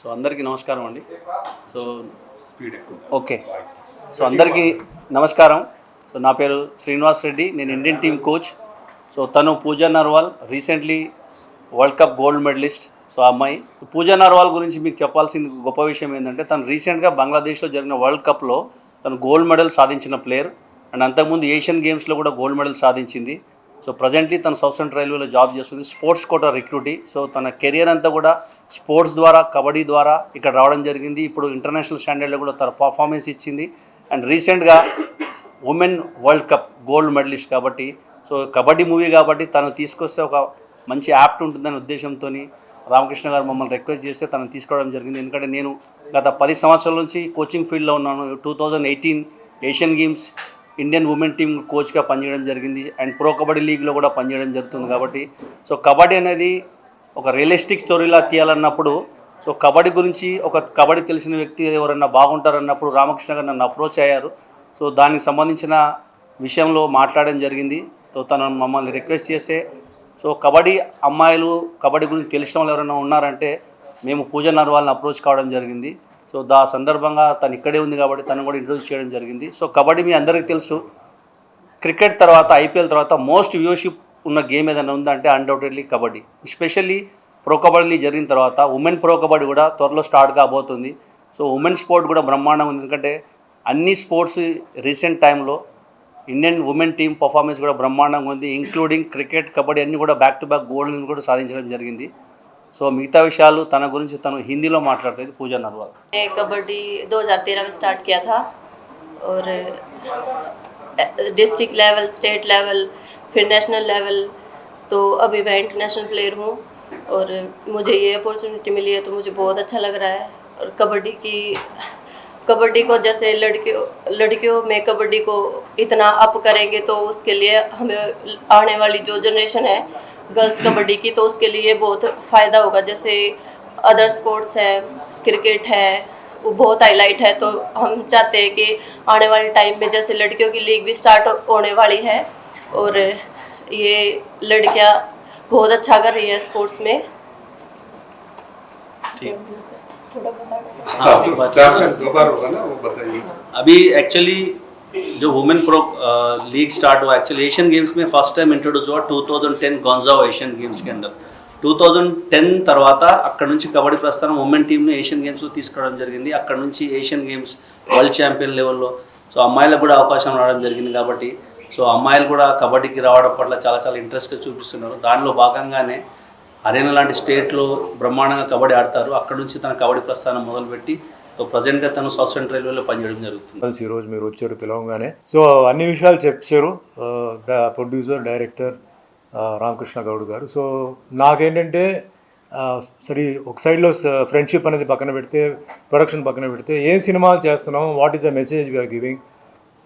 So అందరికీ నమస్కారం అండి. So okay. సో అందరికీ నమస్కారం. సో నా పేరు శ్రీనివాస్ రెడ్డి, నేను ఇండియన్ టీమ్ కోచ్. సో తను Pooja Narwal, recently World cup gold medallist. So ఆ అమ్మాయి పూజా నర్వాల్ గురించి మీకు చెప్పాల్సింది గొప్ప విషయం ఏంటంటే, తను రీసెంట్గా బంగ్లాదేశ్లో జరిగిన వరల్డ్ కప్లో తను గోల్డ్ మెడల్ సాధించిన ప్లేయర్. అండ్ అంతకుముందు ఏషియన్ గేమ్స్లో కూడా గోల్డ్ మెడల్ సాధించింది. సో ప్రజెంట్లీ తను సౌత్ సెంట్రల్ రైల్వేలో జాబ్ చేస్తుంది, స్పోర్ట్స్ కోటా రిక్రూటీ. సో తన కెరియర్ అంతా కూడా స్పోర్ట్స్ ద్వారా, కబడ్డీ ద్వారా ఇక్కడ రావడం జరిగింది. ఇప్పుడు ఇంటర్నేషనల్ స్టాండర్డ్లో కూడా తన పర్ఫార్మెన్స్ ఇచ్చింది. అండ్ రీసెంట్గా women world cup gold medalist కాబట్టి, సో కబడ్డీ మూవీ కాబట్టి తను తీసుకొస్తే ఒక మంచి యాప్ట్ ఉంటుందనే ఉద్దేశంతో రామకృష్ణ గారు మమ్మల్ని రిక్వెస్ట్ చేస్తే తనను తీసుకోవడం జరిగింది. ఎందుకంటే నేను గత 10 సంవత్సరాల నుంచి కోచింగ్ ఫీల్డ్లో ఉన్నాను. 2018 Asian games Indian women team కోచ్గా పనిచేయడం జరిగింది. అండ్ ప్రో కబడ్డీ లీగ్లో కూడా పనిచేయడం జరుగుతుంది. కాబట్టి సో కబడ్డీ అనేది ఒక రియలిస్టిక్ స్టోరీలా తీయాలన్నప్పుడు, సో కబడ్డీ గురించి ఒక కబడ్డీ తెలిసిన వ్యక్తి ఎవరన్నా బాగుంటారన్నప్పుడు రామకృష్ణ గారు నన్ను అప్రోచ్ అయ్యారు. సో దానికి సంబంధించిన విషయంలో మాట్లాడడం జరిగింది. సో తను మమ్మల్ని రిక్వెస్ట్ చేస్తే, సో కబడ్డీ అమ్మాయిలు కబడ్డీ గురించి తెలిసిన వాళ్ళు ఎవరైనా ఉన్నారంటే మేము పూజా నర్వాల్ని అప్రోచ్ కావడం జరిగింది. సో సందర్భంగా తను ఇక్కడే ఉంది కాబట్టి తను కూడా ఇంట్రొడ్యూస్ చేయడం జరిగింది. సో కబడ్డీ మీ అందరికీ తెలుసు, క్రికెట్ తర్వాత ఐపీఎల్ తర్వాత మోస్ట్ వ్యూషిప్ ఉన్న గేమ్ ఏదైనా ఉందంటే undoubtedly kabaddi. Especially pro kabaddi జరిగిన తర్వాత ఉమెన్ ప్రో కబడ్డీ కూడా త్వరలో స్టార్ట్ కాబోతుంది. సో ఉమెన్ స్పోర్ట్ కూడా బ్రహ్మాండంగా ఉంది. ఎందుకంటే అన్ని స్పోర్ట్స్ రీసెంట్ టైంలో ఇండియన్ ఉమెన్ టీమ్ పర్ఫార్మెన్స్ కూడా బ్రహ్మాండంగా ఉంది. ఇంక్లూడింగ్ క్రికెట్, కబడ్డీ అన్నీ కూడా బ్యాక్ టు బ్యాక్ గోల్డ్ కూడా సాధించడం జరిగింది. సో మిగతా విషయాలు తన గురించి తను హిందీలో మాట్లాడుతుంది పూజా నర్వాల్. कबड्डी 2013 में स्टार्ट किया था और डिस्ट्रिक्ट लेवल, स्टेट लेवल, फिर नेशनल लेवल, तो अभी मैं इंटरनेशनल प्लेयर हूँ और मुझे ये अपॉर्चुनिटी मिली है तो मुझे बहुत अच्छा लग रहा है. और कबड्डी को जैसे लड़कियों में कबड्डी को इतना अप करेंगे तो उसके लिए हमें आने वाली जो जनरेशन है गर्ल्स कबड्डी की, तो उसके लिए बहुत फ़ायदा होगा. जैसे अदर स्पोर्ट्स है, क्रिकेट है, वो बहुत हाईलाइट है. तो हम चाहते हैं कि आने वाले टाइम में जैसे लड़कियों की लीग भी स्टार्ट होने वाली है और ये लड़कियां बहुत अच्छा कर रही है स्पोर्ट्स में. अभी एक्चुअली जो वुमेन प्रो लीग स्टार्ट हुआ, एक्चुअली एशियन गेम्स में फर्स्ट टाइम इंट्रोड्यूस हुआ 2010 गॉन्जाओ एशियन गेम्स के अंदर. 2010 తర్వాత అక్కడ నుంచి కబడ్డీ ప్రస్థానం ఉమెన్ టీమ్ని ఏషియన్ గేమ్స్లో తీసుకురావడం జరిగింది. అక్కడ నుంచి ఏషియన్ గేమ్స్ వరల్డ్ ఛాంపియన్ లెవెల్లో సో అమ్మాయిలకు కూడా అవకాశం రావడం జరిగింది. కాబట్టి సో అమ్మాయిలు కూడా కబడ్డీకి రావడం పట్ల చాలా ఇంట్రెస్ట్గా చూపిస్తున్నారు. దానిలో భాగంగానే హర్యానా లాంటి స్టేట్లో బ్రహ్మాండంగా కబడ్డీ ఆడతారు. అక్కడ నుంచి తన కబడ్డీ ప్రస్థానం మొదలుపెట్టి సో ప్రజెంట్గా తను సౌత్ సెంట్రల్ రైల్వేలో పనిచేయడం జరుగుతుంది. ఈరోజు మీరు వచ్చారు పిలవగానే, సో అన్ని విషయాలు చెప్పారు ప్రొడ్యూసర్, డైరెక్టర్ రామకృష్ణ గౌడ్ గారు. సో నాకేంటంటే సరే ఒక సైడ్లో ఫ్రెండ్షిప్ అనేది పక్కన పెడితే, ప్రొడక్షన్ పక్కన పెడితే, ఏం సినిమాలు చేస్తున్నాం, what is the message we are giving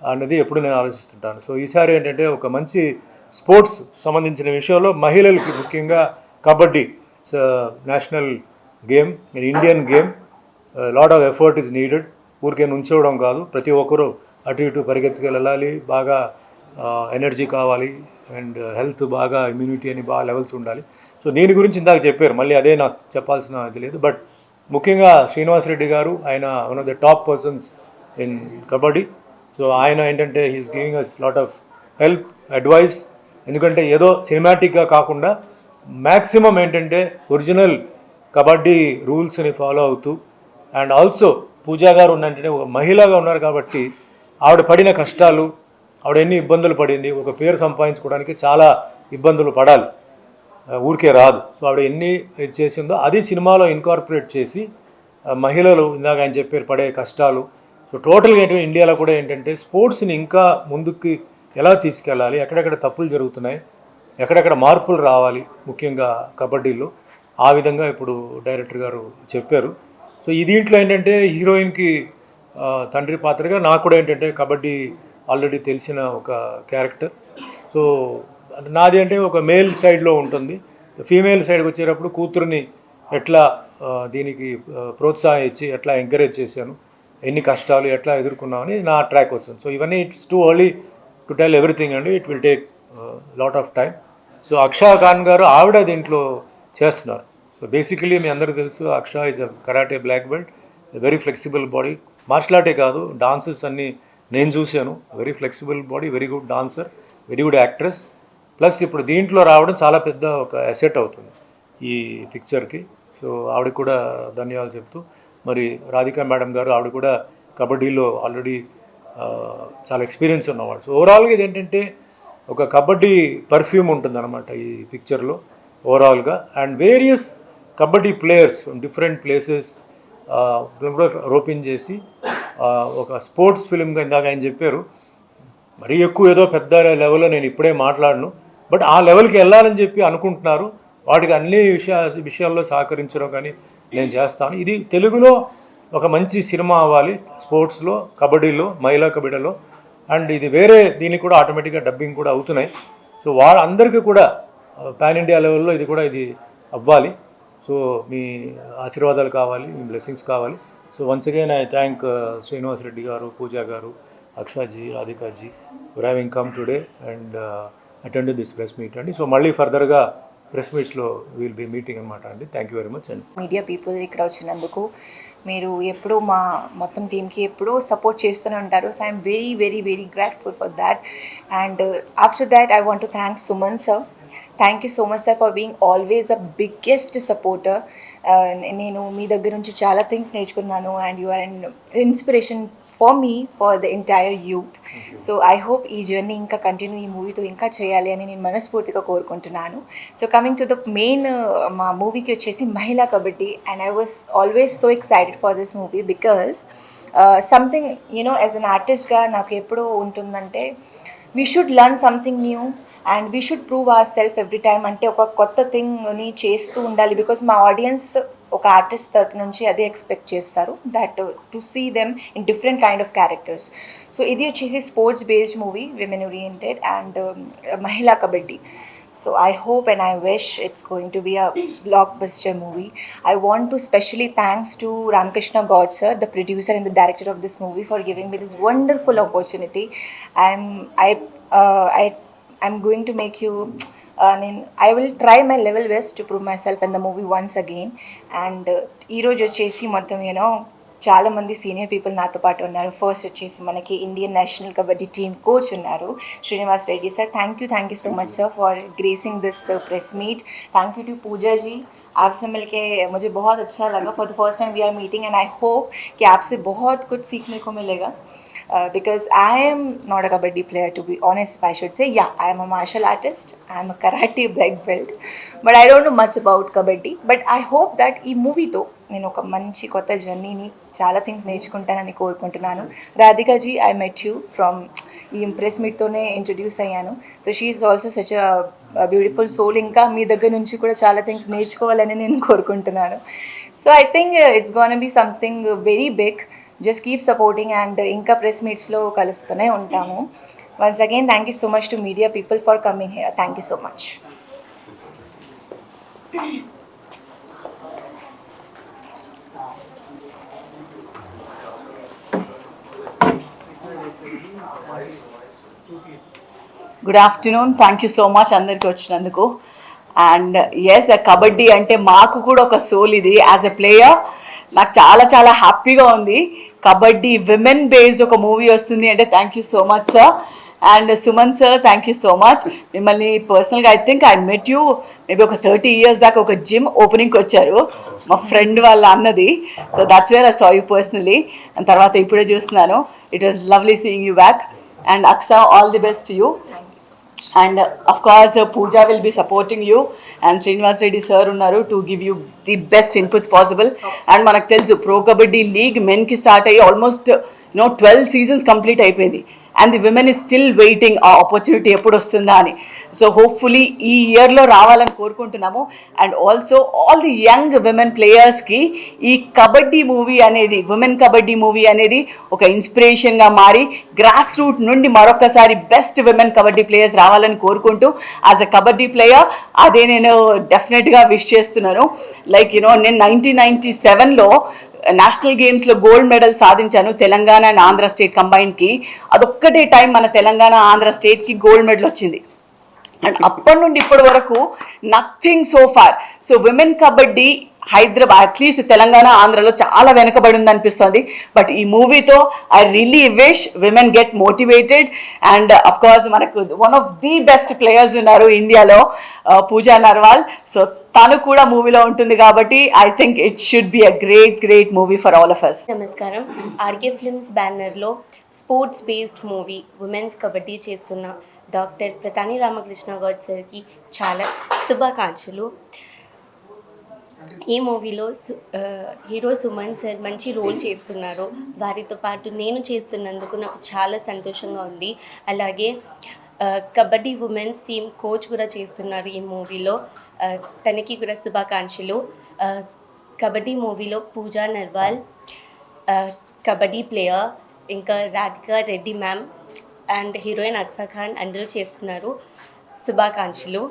అన్నది ఎప్పుడు నేను ఆలోచిస్తుంటాను. సో ఈసారి ఏంటంటే ఒక మంచి స్పోర్ట్స్ సంబంధించిన విషయంలో మహిళలకి ముఖ్యంగా kabaddi national game, Indian game, lot of effort is needed. ఊరికే నుంచోవడం కాదు, ప్రతి ఒక్కరూ అటు ఇటు పరిగెత్తుకు వెళ్ళాలి, బాగా ఎనర్జీ కావాలి, అండ్ హెల్త్ బాగా, ఇమ్యూనిటీ అని బాగా లెవెల్స్ ఉండాలి. సో దీని గురించి ఇందాక చెప్పారు, మళ్ళీ అదే నాకు చెప్పాల్సిన ఇది లేదు. బట్ ముఖ్యంగా శ్రీనివాస్ రెడ్డి గారు, ఆయన one of the top persons in kabaddi. So ఆయన ఏంటంటే he is giving us lot of help, advice. ఎందుకంటే ఏదో సినిమాటిక్గా కాకుండా మ్యాక్సిమం ఏంటంటే ఒరిజినల్ కబడ్డీ రూల్స్ని ఫాలో అవుతూ, అండ్ ఆల్సో పూజా గారు ఉన్నంటే ఒక మహిళగా ఉన్నారు కాబట్టి ఆవిడ పడిన కష్టాలు, ఆవిడ ఎన్ని ఇబ్బందులు పడింది, ఒక పేరు సంపాదించుకోవడానికి చాలా ఇబ్బందులు పడాలి, ఊరికే రాదు. సో ఆవిడ ఎన్ని చేసిందో అది సినిమాలో ఇన్కార్పొరేట్ చేసి మహిళలు ఇందాక ఆయన చెప్పారు పడే కష్టాలు. సో టోటల్గా ఏంటంటే ఇండియాలో కూడా ఏంటంటే స్పోర్ట్స్ని ఇంకా ముందుకి ఎలా తీసుకెళ్ళాలి, ఎక్కడెక్కడ తప్పులు జరుగుతున్నాయి, ఎక్కడెక్కడ మార్పులు రావాలి ముఖ్యంగా కబడ్డీలో, ఆ విధంగా ఇప్పుడు డైరెక్టర్ గారు చెప్పారు. సో ఈ దీంట్లో ఏంటంటే హీరోయిన్కి తండ్రి పాత్రగా నాకు కూడా ఏంటంటే కబడ్డీ ఆల్రెడీ తెలిసిన ఒక క్యారెక్టర్. సో నాది అంటే ఒక మేల్ సైడ్లో ఉంటుంది, ఫీమేల్ సైడ్కి వచ్చేటప్పుడు కూతురుని ఎట్లా దీనికి ప్రోత్సాహం ఇచ్చి ఎట్లా ఎంకరేజ్ చేశాను, ఎన్ని కష్టాలు ఎట్లా ఎదుర్కొన్నామని నా ట్రాక్ వస్తుంది. సో ఇవన్నీ it's too early to tell everything అండి, it will take lot of time. So Aksha Khan గారు ఆవిడ దీంట్లో చేస్తున్నారు. సో బేసికలీ మీ అందరికీ తెలుసు Aksha is a karate black belt, very flexible body, martial ఆర్టే కాదు డాన్సెస్ అన్నీ నేను చూశాను, very flexible body, very good dancer, very good actress. Plus ఇప్పుడు దీంట్లో రావడం చాలా పెద్ద ఒక అసెట్ అవుతుంది ఈ పిక్చర్కి. సో ఆవిడకి కూడా ధన్యవాదాలు చెప్తూ, మరి రాధికా మేడం గారు ఆవిడ కూడా కబడ్డీలో ఆల్రెడీ చాలా ఎక్స్పీరియన్స్ ఉన్నవాడు. సో ఓవరాల్గా ఇది ఏంటంటే ఒక కబడ్డీ పర్ఫ్యూమ్ ఉంటుందన్నమాట ఈ పిక్చర్లో ఓవరాల్గా. And various kabaddi players different places కూడా రోపిన్ చేసి ఒక స్పోర్ట్స్ ఫిలింగా ఇందాక ఆయన చెప్పారు, మరీ ఎక్కువ ఏదో పెద్ద లెవెల్లో నేను ఇప్పుడే మాట్లాడను, బట్ ఆ లెవెల్కి వెళ్ళాలని చెప్పి అనుకుంటున్నారు. వాటికి అన్ని విషయాల్లో సహకరించడం కానీ నేను చేస్తాను. ఇది తెలుగులో ఒక మంచి సినిమా అవ్వాలి, స్పోర్ట్స్లో, కబడ్డీలో, మహిళా కబడ్డీలో. అండ్ ఇది వేరే దీనికి కూడా ఆటోమేటిక్గా డబ్బింగ్ కూడా అవుతున్నాయి. సో వాళ్ళందరికీ కూడా పాన్ ఇండియా లెవెల్లో ఇది అవ్వాలి. సో మీ ఆశీర్వాదాలు కావాలి, మీ బ్లెస్సింగ్స్ కావాలి. So once again I thank Srinivas Reddy గారు, పూజా గారు, Akshaji, Radhikaji for having come today and attend this press meet అండి. సో మళ్ళీ ఫర్దర్గా ప్రెస్ మీట్స్లో విల్ బీ మీటింగ్ అనమాట అండి. థ్యాంక్ యూ వెరీ మచ్ అండి. మీడియా పీపుల్ ఇక్కడ వచ్చినందుకు మీరు ఎప్పుడూ మా మొత్తం టీమ్కి ఎప్పుడూ సపోర్ట్ చేస్తూనే ఉంటారు. So I'm very very very grateful for that. And after that I want to thank Suman sir. Thank you so much sir for being always a biggest supporter. నేను మీ దగ్గర నుంచి చాలా థింగ్స్ నేర్చుకున్నాను and you are an inspiration for me, for the entire youth. So I hope ఈ journey ఇంకా continue, ఈ మూవీతో ఇంకా చేయాలి అని నేను మనస్ఫూర్తిగా కోరుకుంటున్నాను. So coming to the main, మా మూవీకి వచ్చేసి మహిళా kabaddi. And I was always so excited for this movie because something you know as an ఆర్టిస్ట్గా నాకు ఎప్పుడూ ఉంటుందంటే we should learn something new and we should prove our self every time. అంటే ఒక కొత్త థింగ్ని చేస్తూ ఉండాలి బికాస్ మా ఆడియన్స్ ఒక ఆర్టిస్ట్ తరపు నుంచి అదే ఎక్స్పెక్ట్ చేస్తారు, that to see them in different kind of characters. So ఇది వచ్చేసి sports based movie, women oriented and మహిళా kabaddi. So I hope and I wish it's going to be a blockbuster movie. I want to specially thanks to Ramkrishna God sir, the producer and the director of this movie, for giving me this wonderful opportunity. I'm going to make you I will try my level best to prove myself in the movie once again. And ee roju vachesi mottham చాలా మంది senior people నాతో పాటు ఉన్నారు. First వచ్చేసి మనకి Indian national kabaddi team coach ఉన్నారు Srinivas Reddy sir. Thank you so much sir for gracing this press meet. Thank you to Pooja ji, आपसे मिलके मुझे बहुत अच्छा लगा. For the first time we are meeting and I hope कि आपसे बहुत कुछ सीखने को मिलेगा. Because I am not a kabaddi player, to be honest, if I should say. Yeah, I am a martial artist, I am a karate black belt, but I don't know much about kabaddi. But I hope that ee movie tho నేను ఒక మంచి కొత్త జర్నీని చాలా things నేర్చుకుంటానని కోరుకుంటున్నాను. Radhika ji, I met you from ఈ press మీట్తోనే ఇంట్రడ్యూస్ అయ్యాను. So she is also such a beautiful soul. ఇంకా మీ దగ్గర నుంచి కూడా చాలా థింగ్స్ నేర్చుకోవాలని నేను కోరుకుంటున్నాను. So I think it's gonna be something very big. Just keep supporting and ఇంకా ప్రెస్ మీట్స్లో కలుస్తూనే ఉంటాము. Once again thank you so much to media people for coming here. Thank you so much. Good afternoon. Thank you so much అందరికీ వచ్చినందుకు. And yes, kabaddi అంటే మాకు కూడా ఒక సోల్. ఇది యాజ్ ఎ ప్లేయర్ నాకు చాలా చాలా హ్యాపీగా ఉంది. కబడ్డీ విమెన్ బేస్డ్ ఒక మూవీ వస్తుంది అంటే thank you so much sir. And Suman sir, thank you so much. మిమ్మల్ని పర్సనల్గా I think I met you maybe ఒక 30 years బ్యాక్ ఒక జిమ్ ఓపెనింగ్కి వచ్చారు మా ఫ్రెండ్ వాళ్ళ అన్నది. So that's where I saw you personally. And తర్వాత ఇప్పుడే చూస్తున్నాను. It was lovely seeing you back. And Aksa, all the best to you. And of course Pooja will be supporting you and Srinivas Reddy sir unnaru to give you the best inputs possible. And manaku telusu Pro Kabaddi League men ki start ayyi almost 12 seasons complete అయిపోయింది and the women is still waiting ఆ opportunity ఎప్పుడు వస్తుందా అని. So hopefully ఈ ఇయర్లో రావాలని కోరుకుంటున్నాము. And also all the young women ప్లేయర్స్కి ఈ కబడ్డీ మూవీ అనేది, విమెన్ కబడ్డీ మూవీ అనేది ఒక ఇన్స్పిరేషన్గా మారి గ్రాస్ రూట్ నుండి మరొకసారి బెస్ట్ విమెన్ కబడ్డీ ప్లేయర్స్ రావాలని కోరుకుంటూ యాజ్ అ కబడ్డీ ప్లేయర్ అదే నేను డెఫినెట్గా విష్ చేస్తున్నాను. లైక్ నేను 1997లో నేషనల్ గేమ్స్లో గోల్డ్ మెడల్ సాధించాను తెలంగాణ అండ్ ఆంధ్ర స్టేట్ కంబైన్కి. అదొక్కటే టైం మన తెలంగాణ ఆంధ్ర స్టేట్కి గోల్డ్ మెడల్ వచ్చింది. అండ్ అప్పటి నుండి ఇప్పటి వరకు nothing so far. So women kabaddi Hyderabad at least Telangana ఆంధ్రలో చాలా వెనకబడి ఉంది అనిపిస్తుంది. బట్ ఈ మూవీతో I really wish women get motivated. And of course మనకు one of the best players ఉన్నారు ఇండియాలో, పూజా నర్వాల్. సో తను కూడా మూవీలో ఉంటుంది కాబట్టి I think it should be a great movie for all of us. నమస్కారం. ఆర్కే ఫిల్మ్స్ బ్యానర్లో sports based movie women's kabaddi చేస్తున్న డాక్టర్ ప్రతాని రామకృష్ణ గౌడ్ సార్కి చాలా శుభాకాంక్షలు. ఈ మూవీలో హీరో సుమన్ సార్ మంచి రోల్ చేస్తున్నారు. వారితో పాటు నేను చేస్తున్నందుకు నాకు చాలా సంతోషంగా ఉంది. అలాగే కబడ్డీ ఉమెన్స్ టీమ్ కోచ్ కూడా చేస్తున్నారు ఈ మూవీలో, తనకి కూడా శుభాకాంక్షలు. కబడ్డీ మూవీలో పూజా నర్వాల్, కబడ్డీ ప్లేయర్, ఇంకా Radhika Reddy ma'am and heroine Aksa Khan అందరూ చేస్తున్నారు. శుభాకాంక్షలు.